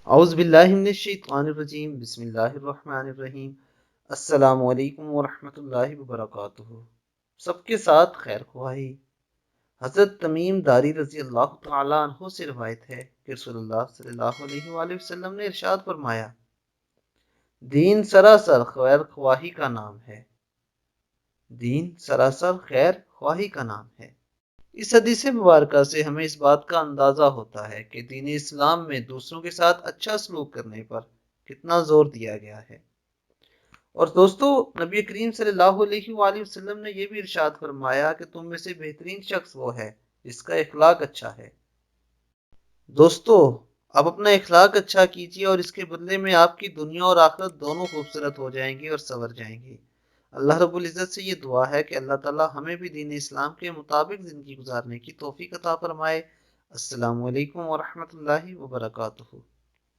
اعوذ باللہ من الشیطان الرجیم، بسم اللہ الرحمن الرحیم۔ السلام علیکم ورحمۃ اللہ وبرکاتہ۔ سب کے ساتھ خیر خواہی۔ حضرت تمیم داری رضی اللہ تعالیٰ عنہ سے روایت ہے کہ رسول اللہ صلی اللہ علیہ وآلہ وسلم نے ارشاد فرمایا، دین سراسر خیر خواہی کا نام ہے۔ دین سراسر خیر خواہی کا نام ہے۔ اس حدیث مبارکہ سے ہمیں اس بات کا اندازہ ہوتا ہے کہ دین اسلام میں دوسروں کے ساتھ اچھا سلوک کرنے پر کتنا زور دیا گیا ہے۔ اور دوستو، نبی کریم صلی اللہ علیہ وآلہ وسلم نے یہ بھی ارشاد فرمایا کہ تم میں سے بہترین شخص وہ ہے جس کا اخلاق اچھا ہے۔ دوستو، آپ اپنا اخلاق اچھا کیجیے اور اس کے بدلے میں آپ کی دنیا اور آخرت دونوں خوبصورت ہو جائیں گی اور سنور جائیں گی۔ اللہ رب العزت سے یہ دعا ہے کہ اللہ تعالی ہمیں بھی دین اسلام کے مطابق زندگی گزارنے کی توفیق عطا فرمائے۔ السلام علیکم ورحمۃ اللہ وبرکاتہ۔